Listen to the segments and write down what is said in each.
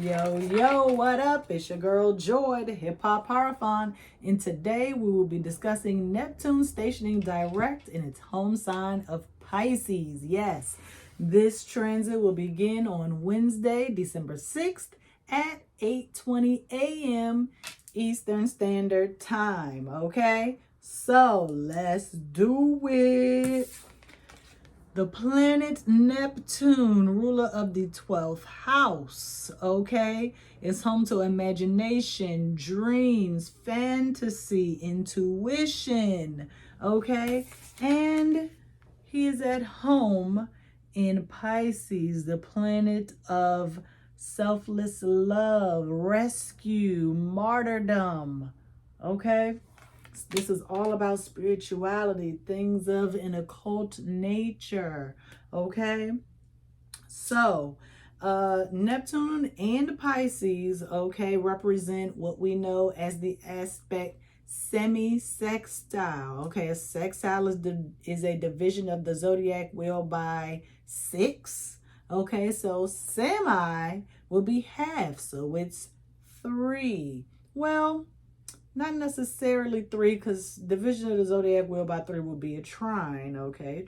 Yo, yo, what up? It's your girl Joy, the Hip Hop Parathon, and today we will be discussing Neptune stationing direct in its home sign of Pisces. Yes, this transit will begin on Wednesday, December 6th at 8:20 a.m. Eastern Standard Time. Okay, so let's do it. The planet Neptune, ruler of the 12th house, okay, is home to imagination, dreams, fantasy, intuition, okay, and he is at home in Pisces, the planet of selfless love, rescue, martyrdom, okay. This is all about spirituality, things of an occult nature, okay? So, Neptune and Pisces, okay, represent what we know as the aspect semi-sextile, okay? A sextile is a division of the zodiac wheel by 6, okay? So, semi will be half, so it's 3. Well, not necessarily 3, because division of the zodiac wheel by 3 will be a trine, okay?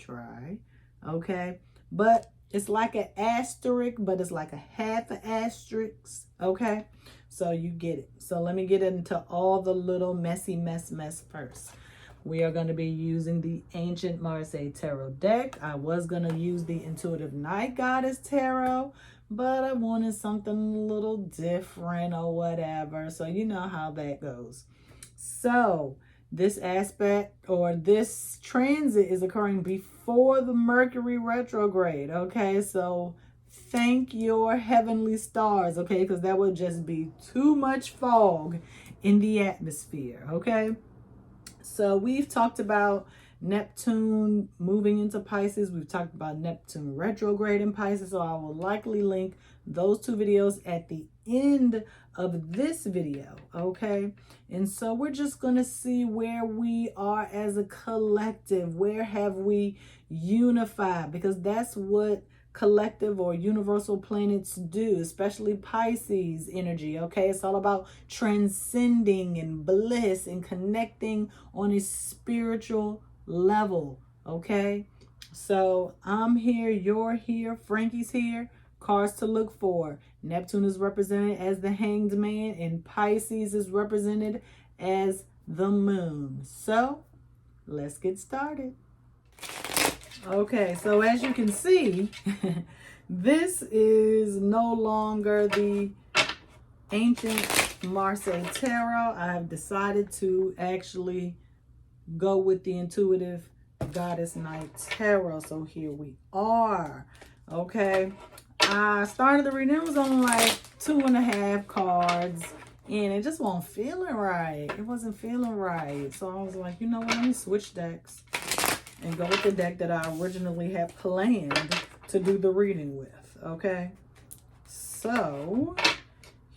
Okay? But it's like an asterisk, but it's like a half an asterisk, okay? So you get it. So let me get into all the little mess first. We are going to be using the Ancient Marseille Tarot deck. I was going to use the Intuitive Night Goddess Tarot, but I wanted something a little different or whatever. So you know how that goes. So this aspect or this transit is occurring before the Mercury retrograde, okay? So thank your heavenly stars, okay? Because that would just be too much fog in the atmosphere, okay? So we've talked about Neptune moving into Pisces. We've talked about Neptune retrograde in Pisces. So I will likely link those two videos at the end of this video, okay? And so we're just going to see where we are as a collective. Where have we unified? Because that's what collective or universal planets do, especially Pisces energy, okay? It's all about transcending and bliss and connecting on a spiritual level, okay? So I'm here, you're here, Frankie's here. Cards to look for. Neptune is represented as the Hanged Man and Pisces is represented as the Moon. So let's get started. Okay, so as you can see, this is no longer the Ancient Marseille Tarot. I have decided to actually go with the Intuitive Goddess Night Tarot. So here we are. Okay. I started the reading. It was on like 2.5 cards. And it just wasn't feeling right. It wasn't feeling right. So I was like, you know what? Let me switch decks and go with the deck that I originally had planned to do the reading with. Okay. So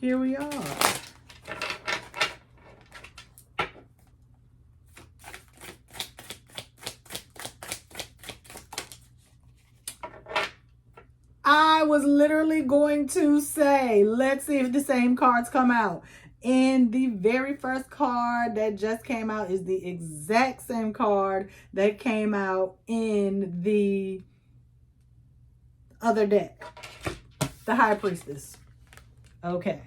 here we are. I was literally going to say, let's see if the same cards come out. And the very first card that just came out is the exact same card that came out in the other deck. The High Priestess. Okay,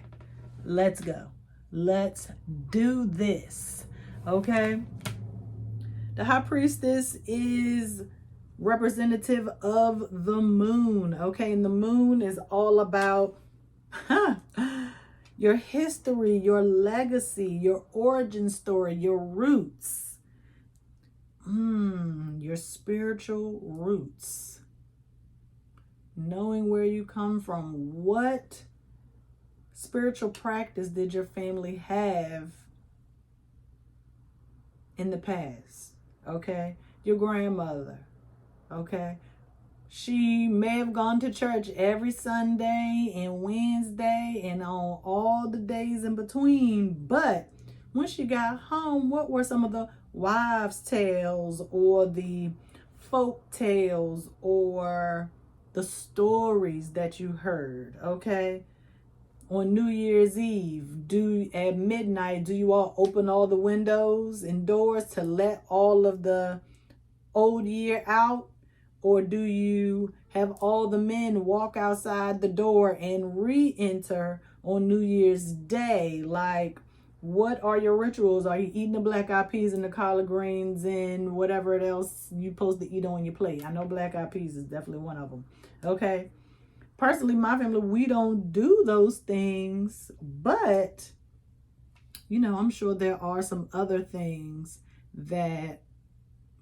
let's go. Let's do this. Okay. The High Priestess is representative of the moon, okay? And the moon is all about your history, your legacy, your origin story, your roots, your spiritual roots, knowing where you come from. What spiritual practice did your family have in the past, okay? Your grandmother, okay, she may have gone to church every Sunday and Wednesday and on all the days in between, but when she got home, what were some of the wives' tales or the folk tales or the stories that you heard, okay? on New Year's Eve, at midnight, do you all open all the windows and doors to let all of the old year out? Or do you have all the men walk outside the door and re-enter on New Year's Day? Like, what are your rituals? Are you eating the black eyed peas and the collard greens and whatever else you're supposed to eat on your plate? I know black eyed peas is definitely one of them. Okay. Personally, my family, we don't do those things, but, you know, I'm sure there are some other things that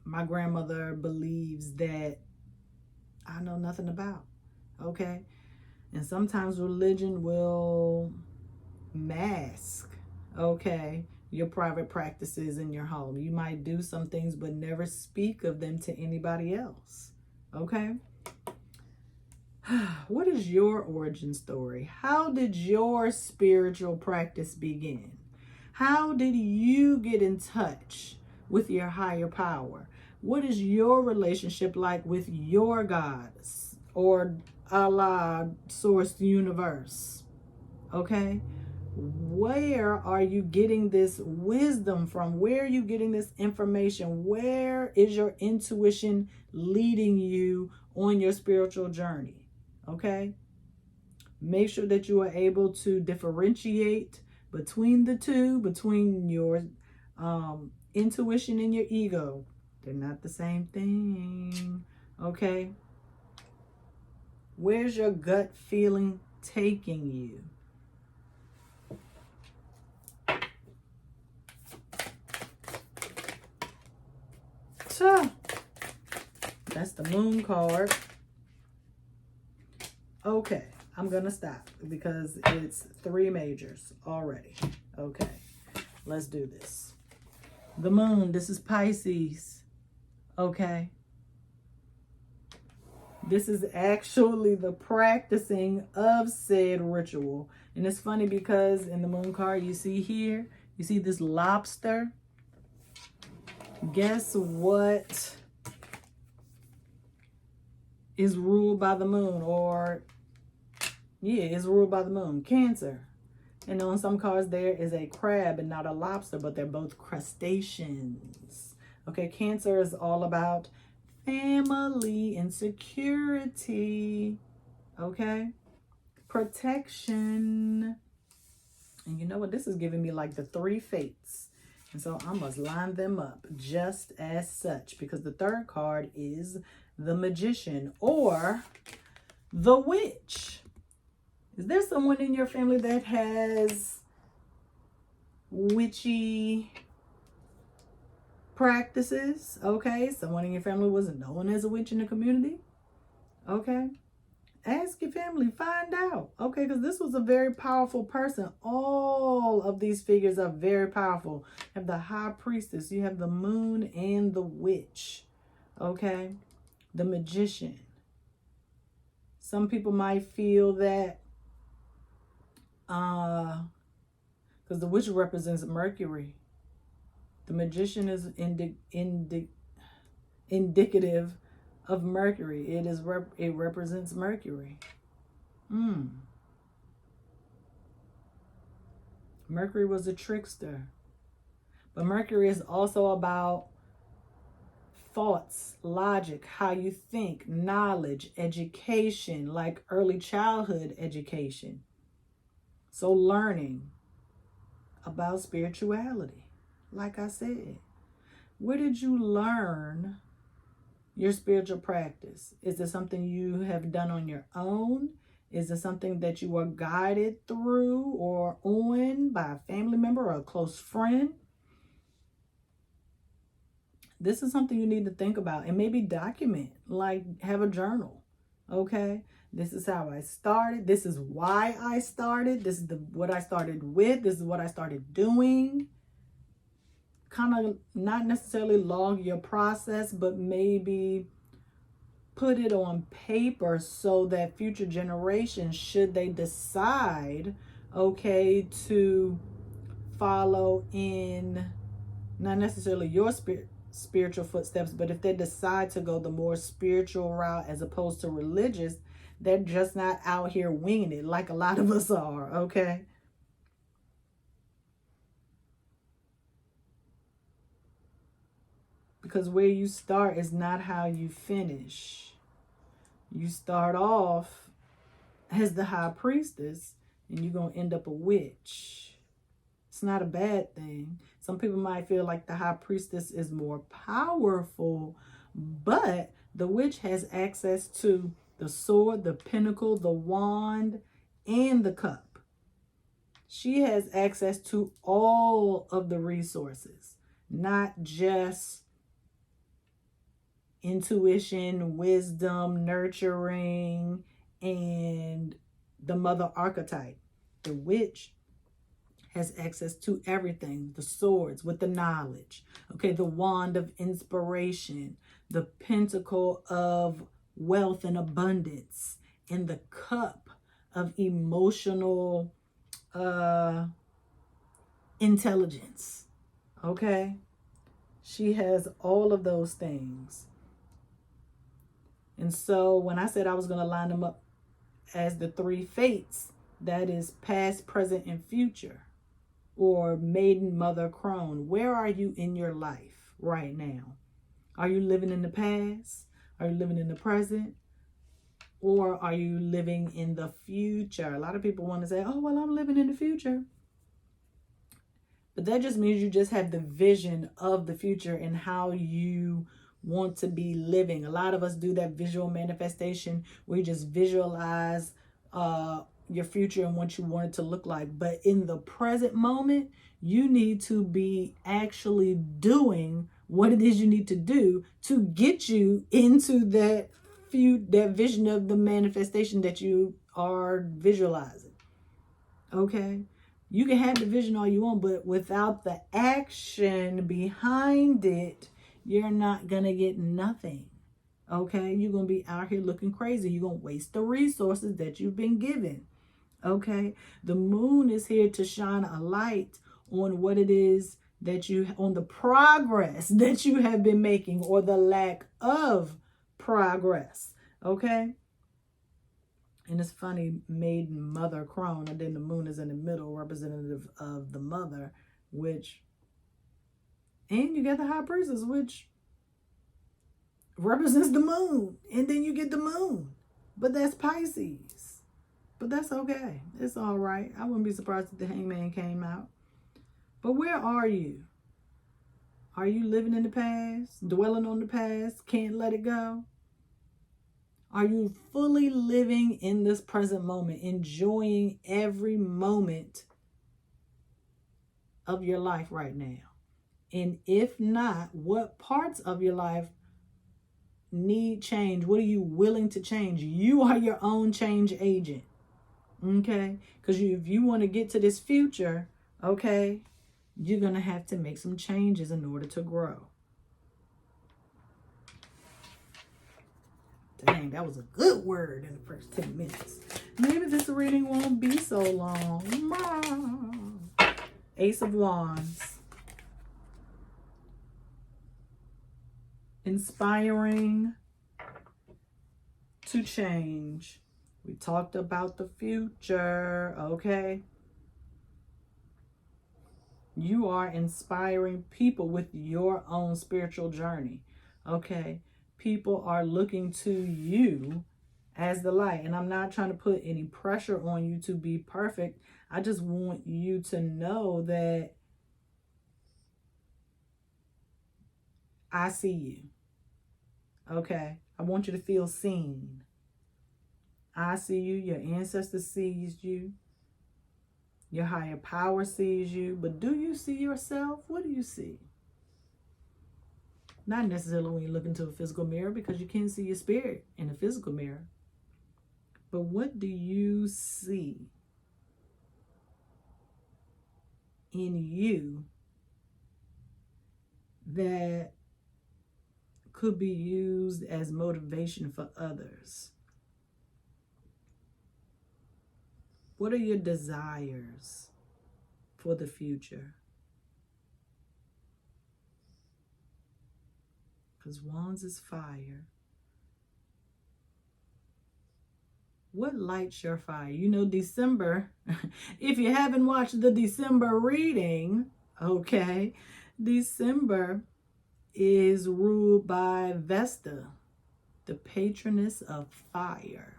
my grandmother believes that I know nothing about. Okay. And sometimes religion will mask, okay, your private practices in your home. You might do some things, but never speak of them to anybody else. Okay. What is your origin story? How did your spiritual practice begin? How did you get in touch with your higher power? What is your relationship like with your God or Allah, source, universe? Okay? Where are you getting this wisdom from? Where are you getting this information? Where is your intuition leading you on your spiritual journey? Okay? Make sure that you are able to differentiate between the two, between your intuition and your ego. They're not the same thing. Okay? Where's your gut feeling taking you? So, that's the moon card. Okay, I'm going to stop because it's 3 majors already. Okay, let's do this. The moon, this is Pisces. Okay. This is actually the practicing of said ritual. And it's funny because in the moon card you see here, you see this lobster. Guess what is ruled by the moon? Or, yeah, it's ruled by the moon. Cancer. And on some cards there is a crab and not a lobster, but they're both crustaceans. Okay, Cancer is all about family and security. Okay, protection. And you know what? This is giving me like the 3 fates. And so I must line them up just as such, because the 3rd card is the Magician or the Witch. Is there someone in your family that has witchy practices? Okay, someone in your family was known as a witch in the community. Okay, ask your family, find out. Okay, because this was a very powerful person. All of these figures are very powerful. You have the High Priestess, you have the Moon and the Witch. Okay, the Magician. Some people might feel that because the Witch represents Mercury. The Magician is indicative of Mercury. It represents Mercury. Mercury was a trickster. But Mercury is also about thoughts, logic, how you think, knowledge, education, like early childhood education. So learning about spirituality. Like I said, where did you learn your spiritual practice? Is it something you have done on your own? Is it something that you were guided through or on by a family member or a close friend? This is something you need to think about and maybe document, like have a journal. Okay, this is how I started. This is why I started. This is what I started with. This is what I started doing. Kind of not necessarily log your process, but maybe put it on paper so that future generations, should they decide, okay, to follow in not necessarily your spiritual footsteps, but if they decide to go the more spiritual route as opposed to religious, They're just not out here winging it like a lot of us are, okay? Because where you start is not how you finish. You start off as the high priestess and you're going to end up a witch. It's not a bad thing. Some people might feel like the high priestess is more powerful, but the witch has access to the sword, the pinnacle, the wand, and the cup. She has access to all of the resources, not just intuition, wisdom, nurturing, and the mother archetype. The witch has access to everything, the swords with the knowledge, okay, the wand of inspiration, the pentacle of wealth and abundance, and the cup of emotional intelligence, okay? She has all of those things. And so when I said I was going to line them up as the three fates, that is past, present, and future, or maiden, mother, crone. Where are you in your life right now? Are you living in the past? Are you living in the present? Or are you living in the future? A lot of people want to say, oh, well, I'm living in the future. But that just means you just have the vision of the future and how you want to be living. A lot of us do that visual manifestation where you just visualize your future and what you want it to look like. But in the present moment, you need to be actually doing what it is you need to do to get you into that vision of the manifestation that you are visualizing. Okay? You can have the vision all you want, but without the action behind it, you're not going to get nothing. Okay? You're going to be out here looking crazy. You're going to waste the resources that you've been given. Okay? The moon is here to shine a light on what it is that on the progress that you have been making, or the lack of progress. Okay? And it's funny, maiden, mother, crone, and then the moon is in the middle, representative of the mother, which, and you get the high priestess, which represents the moon, and then you get the moon, but that's Pisces. But that's okay. It's all right. I wouldn't be surprised if the hangman came out. But where are you? Are you living in the past, dwelling on the past, can't let it go? Are you fully living in this present moment, enjoying every moment of your life right now? And if not, what parts of your life need change? What are you willing to change? You are your own change agent. Okay? Because if you want to get to this future, okay, you're going to have to make some changes in order to grow. Dang, that was a good word in the first 10 minutes. Maybe this reading won't be so long. Ace of Wands. Inspiring to change. We talked about the future, okay? You are inspiring people with your own spiritual journey, okay? People are looking to you as the light. And I'm not trying to put any pressure on you to be perfect. I just want you to know that I see you. Okay? I want you to feel seen. I see you. Your ancestors sees you. Your higher power sees you. But do you see yourself? What do you see? Not necessarily when you look into a physical mirror, because you can't see your spirit in a physical mirror. But what do you see in you that could be used as motivation for others? What are your desires for the future? Because Wands is fire. What lights your fire? You know, December, if you haven't watched the December reading, okay, December is ruled by Vesta, the patroness of fire.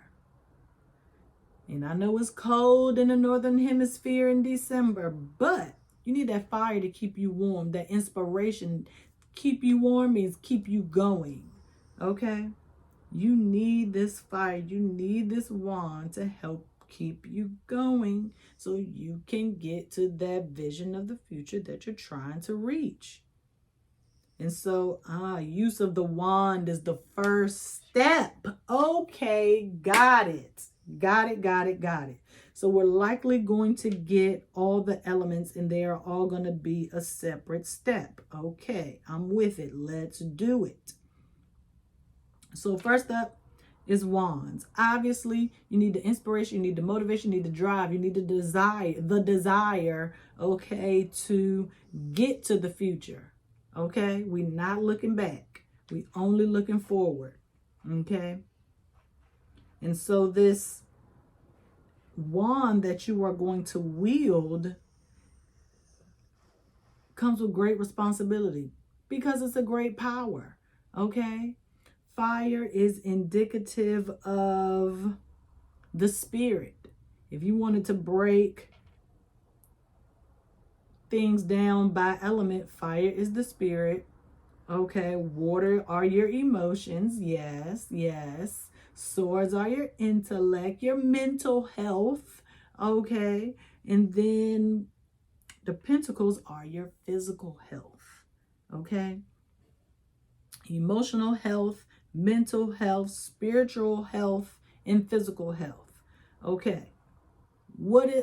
And I know it's cold in the northern hemisphere in December, but you need that fire to keep you warm. That inspiration, keep you warm means keep you going. Okay? You need this fire. You need this wand to help keep you going so you can get to that vision of the future that you're trying to reach. And so, use of the wand is the first step. Okay, got it. Got it. So we're likely going to get all the elements and they are all going to be a separate step. Okay, I'm with it. Let's do it. So first up is wands. Obviously, you need the inspiration, you need the motivation, you need the drive, you need the desire, okay, to get to the future. Okay, we're not looking back. We only looking forward. Okay. And so this wand that you are going to wield comes with great responsibility because it's a great power. Okay. Fire is indicative of the spirit. If you wanted to break things down by element, fire is the spirit. Okay, water are your emotions. Yes. Swords are your intellect, your mental health. Okay, and then the pentacles are your physical health. Okay, emotional health, mental health, spiritual health, and physical health. Okay,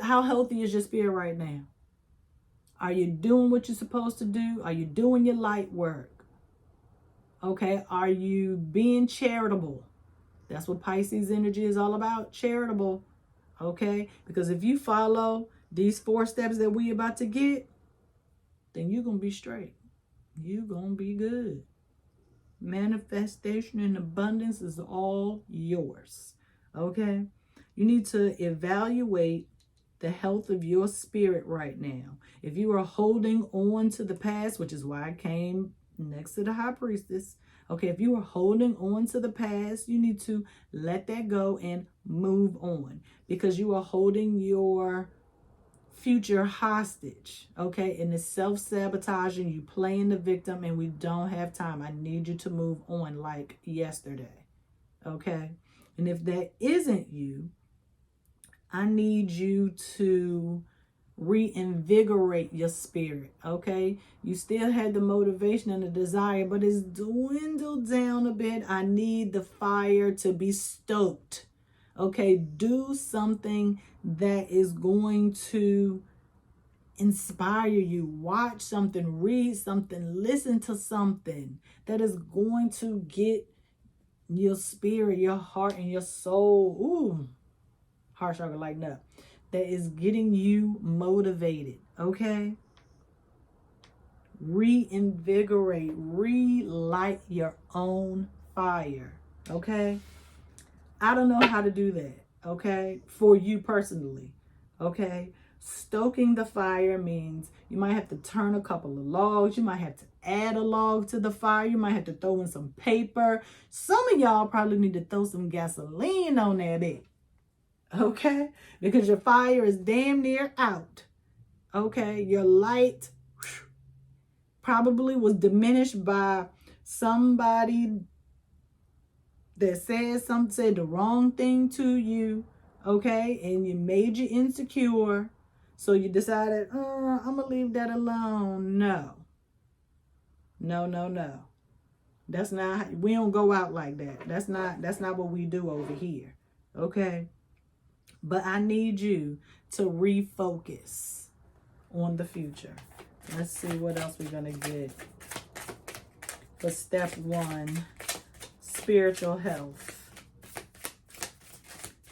how healthy is your spirit right now? Are you doing what you're supposed to do? Are you doing your light work? Okay, are you being charitable? That's what Pisces energy is all about, charitable. Okay, because if you follow these 4 steps that we about to get, then you're going to be straight. You're going to be good. Manifestation and abundance is all yours. Okay, you need to evaluate the health of your spirit right now. If you are holding on to the past, which is why I came next to the high priestess. Okay, if you are holding on to the past, you need to let that go and move on because you are holding your future hostage. Okay, and it's self-sabotaging. You playing the victim and we don't have time. I need you to move on like yesterday. Okay, and if that isn't you, I need you to reinvigorate your spirit. Okay, you still had the motivation and the desire, but it's dwindled down a bit. I need the fire to be stoked. Okay, do something that is going to inspire you. Watch something, read something, listen to something that is going to get your spirit, your heart, and your soul, heart chakra lighten up, that is getting you motivated. Okay, reinvigorate, relight your own fire. Okay, I don't know how to do that. Okay, for you personally. Okay, stoking the fire means you might have to turn a couple of logs, you might have to add a log to the fire, you might have to throw in some paper. Some of y'all probably need to throw some gasoline on that bit. Okay, because your fire is damn near out. Okay, your light probably was diminished by somebody that said the wrong thing to you. Okay, and you made you insecure, so you decided, I'm gonna leave that alone. No. That's not, we don't go out like that. That's not what we do over here. Okay, but I need you to refocus on the future. Let's see what else we're going to get for step 1, spiritual health.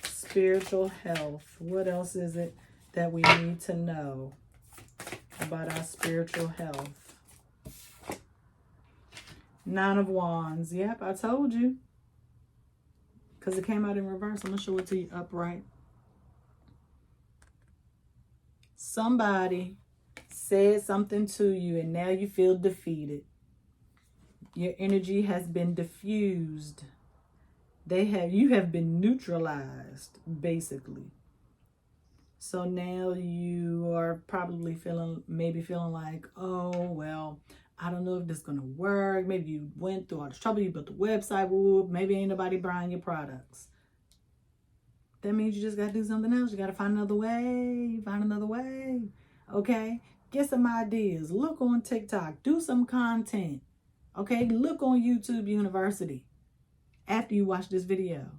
Spiritual health. What else is it that we need to know about our spiritual health? 9 of Wands. Yep, I told you. Because it came out in reverse. I'm going to show it to you upright. Somebody said something to you and now you feel defeated. Your energy has been diffused. You have been neutralized, basically. So now you are probably feeling like, oh, well, I don't know if this is going to work. Maybe you went through all this trouble. You built the website. Well, maybe ain't nobody buying your products. That means you just got to do something else. You got to find another way. Okay? Get some ideas. Look on TikTok. Do some content. Okay? Look on YouTube University after you watch this video.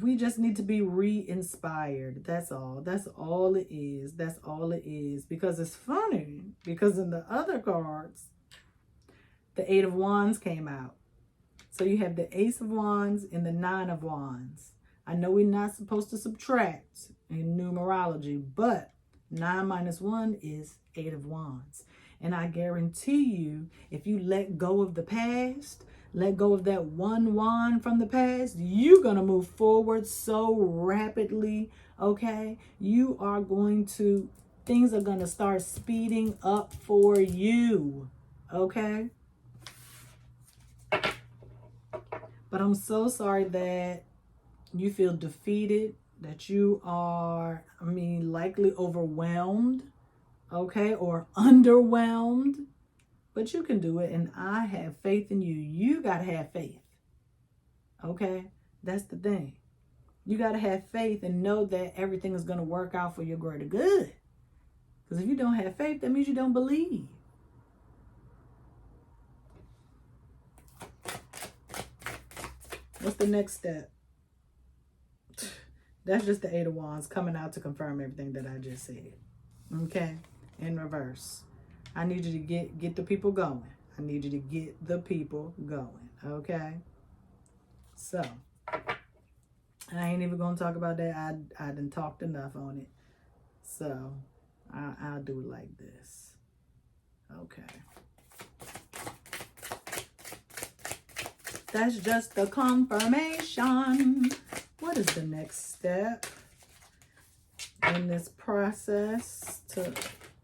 We just need to be re-inspired. That's all. That's all it is. That's all it is. Because it's funny. Because in the other cards, the Eight of Wands came out. So you have the Ace of Wands and the Nine of Wands. I know we're not supposed to subtract in numerology, but 9 minus 1 is 8 of Wands. And I guarantee you, if you let go of the past, let go of that one wand from the past, you're going to move forward so rapidly, okay? Things are going to start speeding up for you, okay? But I'm so sorry that you feel defeated, that you are, likely overwhelmed, okay, or underwhelmed. But you can do it, and I have faith in you. You got to have faith, okay? That's the thing. You got to have faith and know that everything is going to work out for your greater good. Because if you don't have faith, that means you don't believe. What's the next step? That's just the Eight of Wands coming out to confirm everything that I just said. Okay? In reverse. I need you to get the people going. I need you to get the people going. Okay? So, I ain't even going to talk about that. I done talked enough on it. So, I'll do it like this. Okay. That's just the confirmation. What is the next step in this process to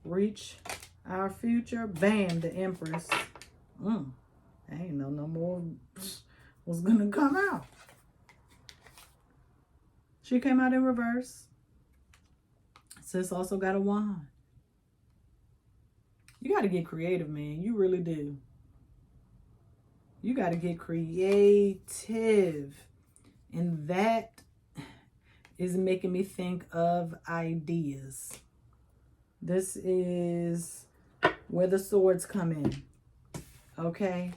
reach our future? Bam, the Empress. I ain't know no more was going to come out. She came out in reverse. Sis also got a wand. You got to get creative, man. You really do. You got to get creative. And that is making me think of ideas. This is where the swords come in. Okay?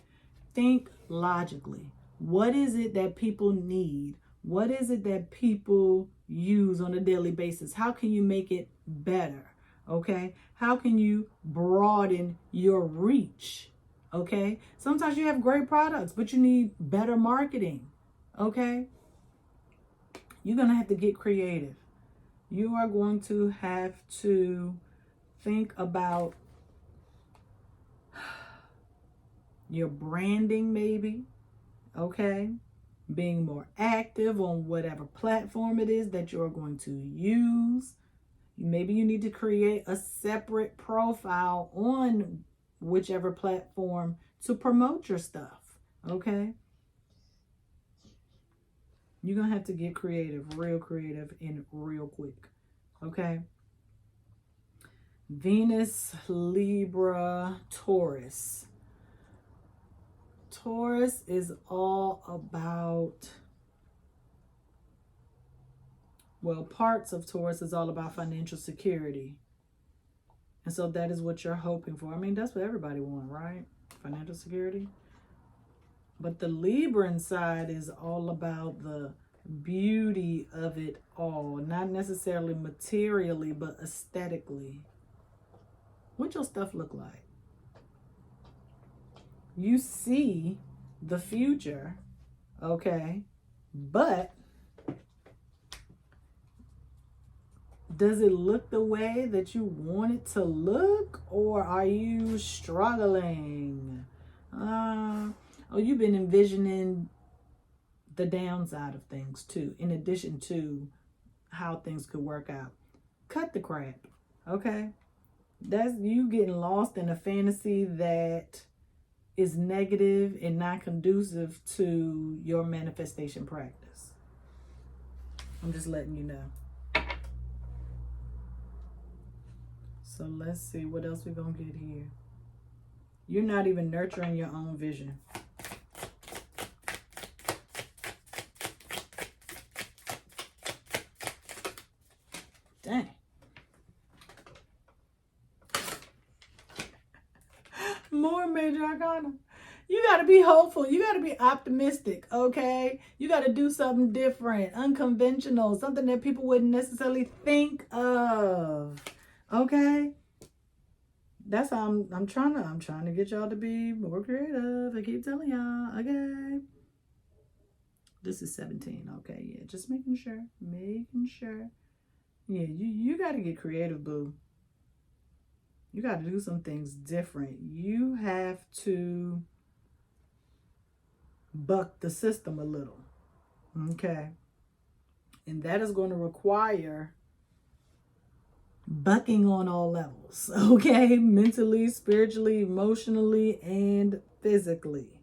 Think logically. What is it that people need? What is it that people use on a daily basis? How can you make it better? Okay? How can you broaden your reach? Okay? Sometimes you have great products, but you need better marketing. Okay? You're going to have to get creative. You are going to have to think about your branding, maybe. Okay? Being more active on whatever platform it is that you're going to use. Maybe you need to create a separate profile on whichever platform to promote your stuff. Okay? You're going to have to get creative, real creative, and real quick. Okay? Venus, Libra, Taurus. Taurus is all about, well, parts of Taurus is all about financial security. And so that is what you're hoping for. I mean, that's what everybody wants, right? Financial security. But the Libran side is all about the beauty of it all. Not necessarily materially, but aesthetically. What your stuff look like? You see the future, okay? But does it look the way that you want it to look? Or are you struggling? You've been envisioning the downside of things too, in addition to how things could work out. Cut the crap, okay? That's you getting lost in a fantasy that is negative and not conducive to your manifestation practice. I'm just letting you know. So let's see what else we're going to get here. You're not even nurturing your own vision. Dang. More major arcana. You got to be hopeful. You got to be optimistic, okay? You got to do something different, unconventional, something that people wouldn't necessarily think of, okay? That's how I'm trying to get y'all to be more creative. I keep telling y'all, okay? This is 17, okay? Yeah, just making sure. Yeah, you got to get creative, boo. You got to do some things different. You have to buck the system a little, okay? And that is going to require bucking on all levels, okay? Mentally, spiritually, emotionally, and physically.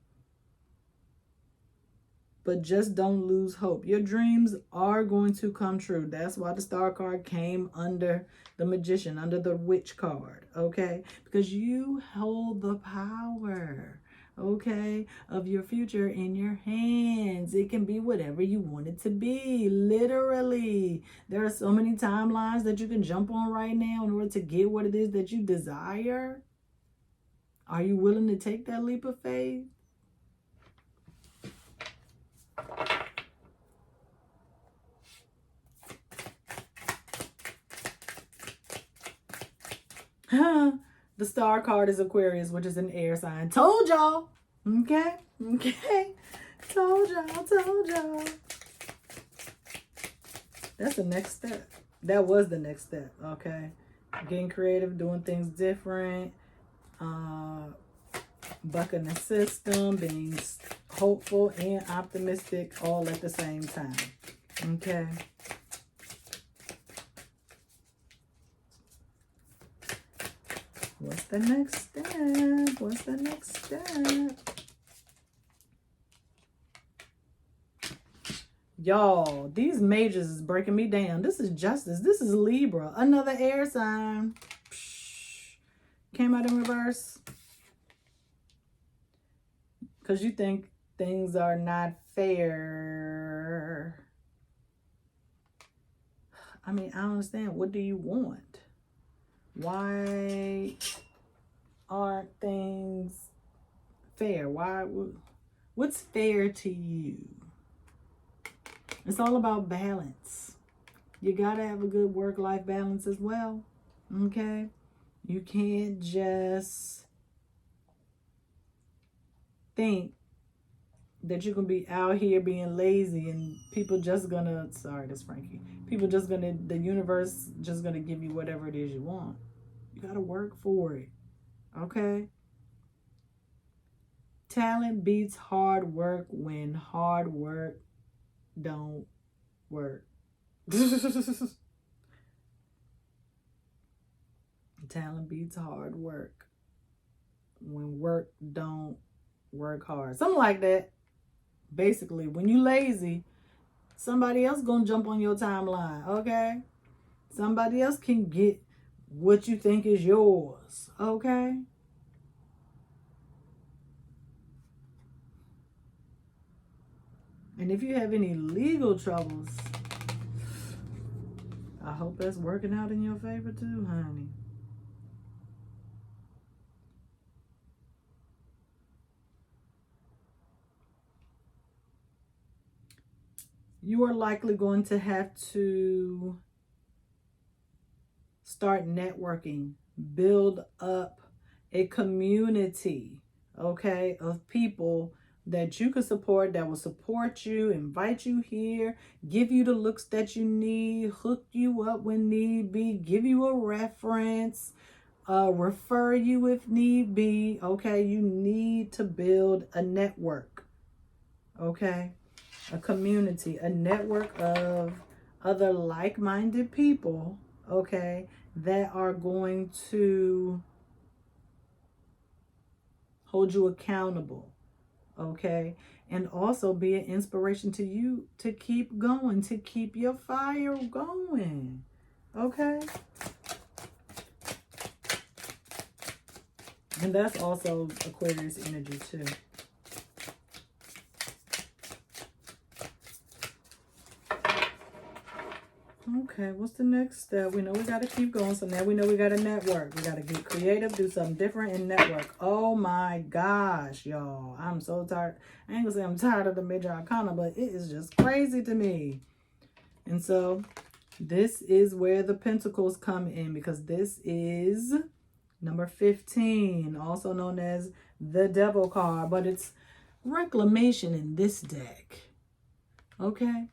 But just don't lose hope. Your dreams are going to come true. That's why the Star card came under the Magician, under the Witch card, okay? Because you hold the power, okay, of your future in your hands. It can be whatever you want it to be, literally. There are so many timelines that you can jump on right now in order to get what it is that you desire. Are you willing to take that leap of faith? The Star card is Aquarius, which is an air sign. Told y'all. Okay. Told y'all. That's the next step. That was the next step. Okay. Getting creative, doing things different, bucking the system, being hopeful and optimistic all at the same time. Okay. What's the next step? Y'all, these majors is breaking me down. This is Justice. This is Libra. Another air sign. Came out in reverse. Because you think things are not fair. I mean, I don't understand. What do you want? Why aren't things fair? What's fair to you? It's all about balance. You got to have a good work-life balance as well, okay? You can't just think that you can be out here being lazy and people just gonna, sorry, that's Frankie. People just gonna, the universe just gonna give you whatever it is you want. You gotta work for it, okay? Talent beats hard work when hard work don't work. Talent beats hard work when work don't work hard. Something like that. Basically, when you lazy, somebody else gonna jump on your timeline, okay? Somebody else can get what you think is yours, okay? And if you have any legal troubles, I hope that's working out in your favor too, honey. You are likely going to have to start networking, build up a community, okay, of people that you can support, that will support you, invite you here, give you the looks that you need, hook you up when need be, give you a reference, refer you if need be, okay? You need to build a network, okay? a community, a network of other like-minded people, okay, that are going to hold you accountable, okay, and also be an inspiration to you to keep going, to keep your fire going, okay. And that's also Aquarius energy too. Okay, what's the next step? We know we got to keep going. So now we know we got to network. We got to get creative, do something different, and network. Oh my gosh, y'all. I'm so tired. I ain't going to say I'm tired of the major arcana, but it is just crazy to me. And so this is where the pentacles come in, because this is number 15, also known as the devil card, but it's reclamation in this deck. Okay.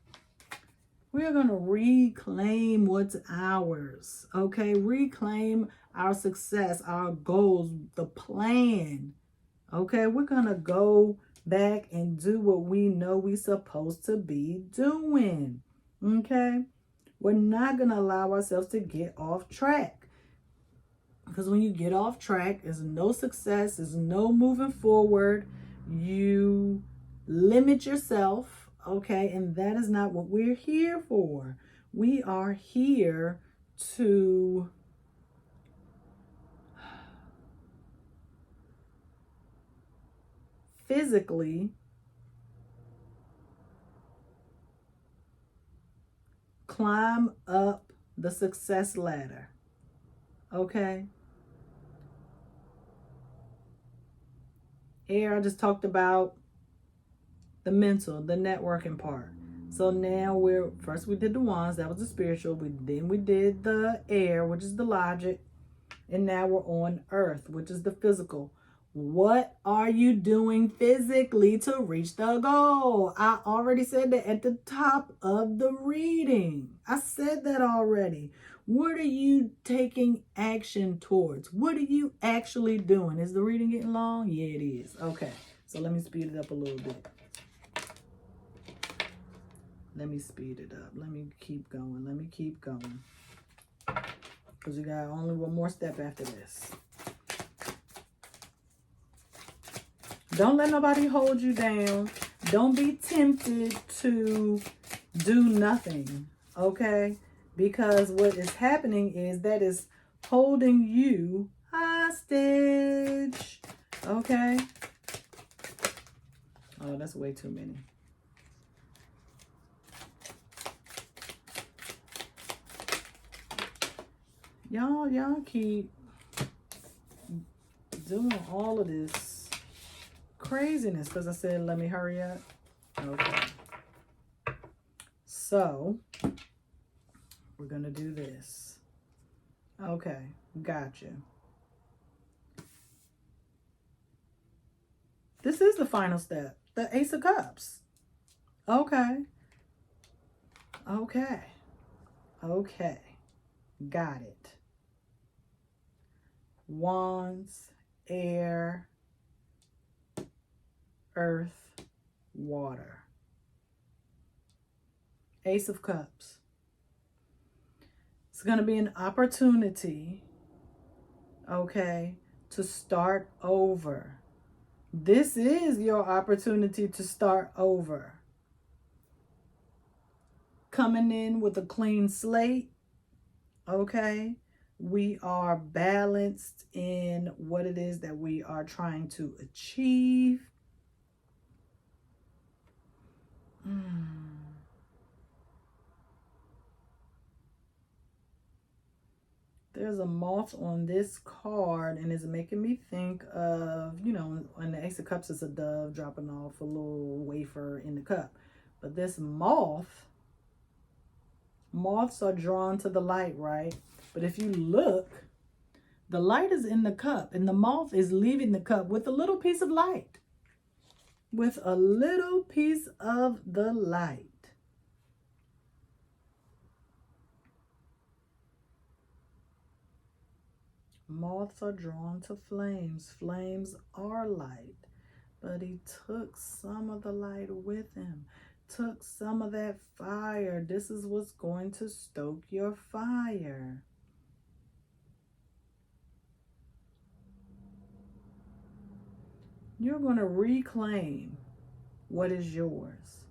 We are going to reclaim what's ours, okay? Reclaim our success, our goals, the plan, okay? We're going to go back and do what we know we're supposed to be doing, okay? We're not going to allow ourselves to get off track, because when you get off track, there's no success, there's no moving forward. You limit yourself. Okay, and that is not what we're here for. We are here to physically climb up the success ladder. Okay. Air, I just talked about the mental, the networking part. So now first we did the wands, that was the spiritual. Then we did the air, which is the logic. And now we're on earth, which is the physical. What are you doing physically to reach the goal? I already said that at the top of the reading. I said that already. What are you taking action towards? What are you actually doing? Is the reading getting long? Yeah, it is. Okay, so let me speed it up a little bit. Let me speed it up. Let me keep going. Let me keep going. Because we got only one more step after this. Don't let nobody hold you down. Don't be tempted to do nothing, okay? Because what is happening is that is holding you hostage, okay? Oh, that's way too many. Y'all keep doing all of this craziness because I said, let me hurry up. Okay. So, we're going to do this. Okay. Gotcha. This is the final step. The Ace of Cups. Okay. Okay. Okay. Got it. Wands, air, earth, water. Ace of Cups. It's going to be an opportunity, okay, to start over. This is your opportunity to start over. Coming in with a clean slate, okay? We are balanced in what it is that we are trying to achieve. There's a moth on this card, and it's making me think of, you know, when the Ace of Cups is a dove dropping off a little wafer in the cup. But this moths are drawn to the light, right? But if you look, the light is in the cup, and the moth is leaving the cup with a little piece of light. With a little piece of the light. Moths are drawn to flames. Flames are light. But he took some of the light with him. took some of that fire. This is what's going to stoke your fire. You're going to reclaim what is yours.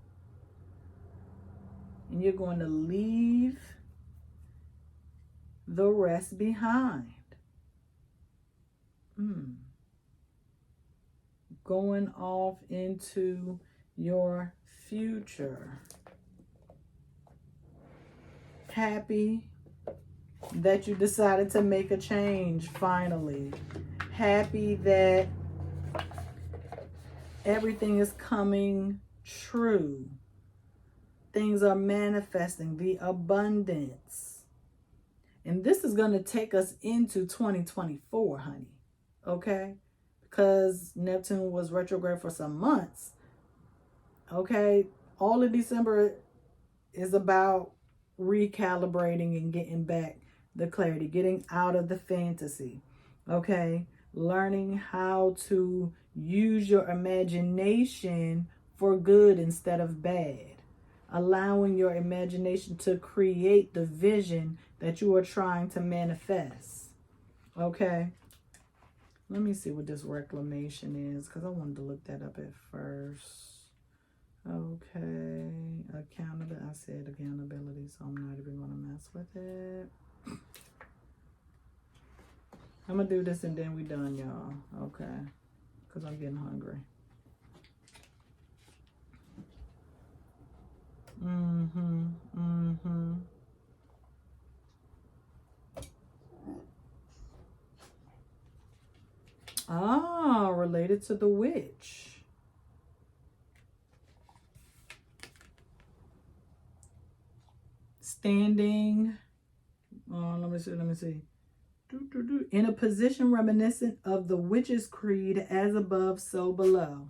And you're going to leave the rest behind. Going off into your future. Happy that you decided to make a change finally. Happy that everything is coming true. Things are manifesting, the abundance. And this is going to take us into 2024, honey. Okay? Because Neptune was retrograde for some months. Okay? All of December is about recalibrating and getting back the clarity, getting out of the fantasy. Okay? Learning how to use your imagination for good instead of bad. Allowing your imagination to create the vision that you are trying to manifest. Okay? Let me see what this reclamation is, because I wanted to look that up at first. Okay. Accountability. I said accountability, so I'm not even going to mess with it. I'm going to do this and then we done, y'all. Okay. Because I'm getting hungry. Ah, related to the witch. Standing, let me see. In a position reminiscent of the witch's creed, as above, so below.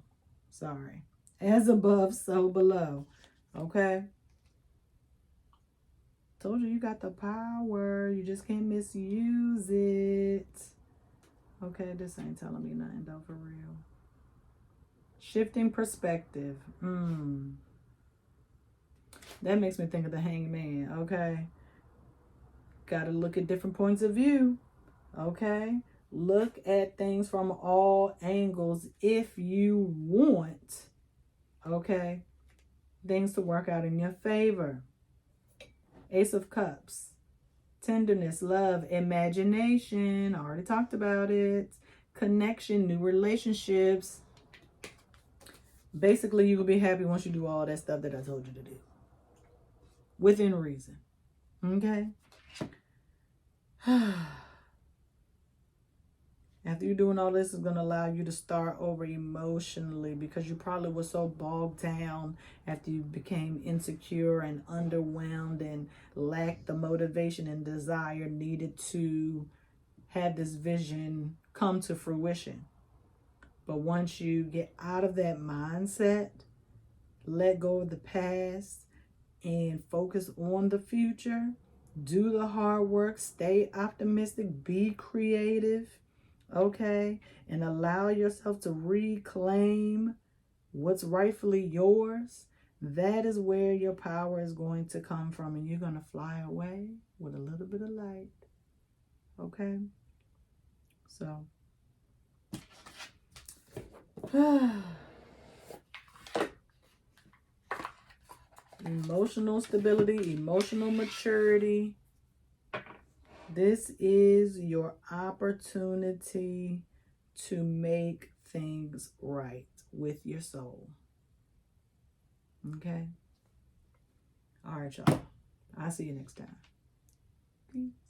Sorry. As above, so below. Okay? Told you got the power. You just can't misuse it. Okay, this ain't telling me nothing though, for real. Shifting perspective. That makes me think of the hangman, okay? Got to look at different points of view, okay? Look at things from all angles if you want, okay, things to work out in your favor. Ace of Cups. Tenderness, love, imagination. I already talked about it. Connection, new relationships. Basically, you will be happy once you do all that stuff that I told you to do. Within reason. Okay? After you're doing all this, it's going to allow you to start over emotionally, because you probably were so bogged down after you became insecure and underwhelmed and lacked the motivation and desire needed to have this vision come to fruition. But once you get out of that mindset, let go of the past and focus on the future, do the hard work, stay optimistic, be creative, okay, and allow yourself to reclaim what's rightfully yours, that is where your power is going to come from, and you're going to fly away with a little bit of light. Okay? So, emotional stability, emotional maturity. This is your opportunity to make things right with your soul. Okay? All right, y'all. I'll see you next time. Peace.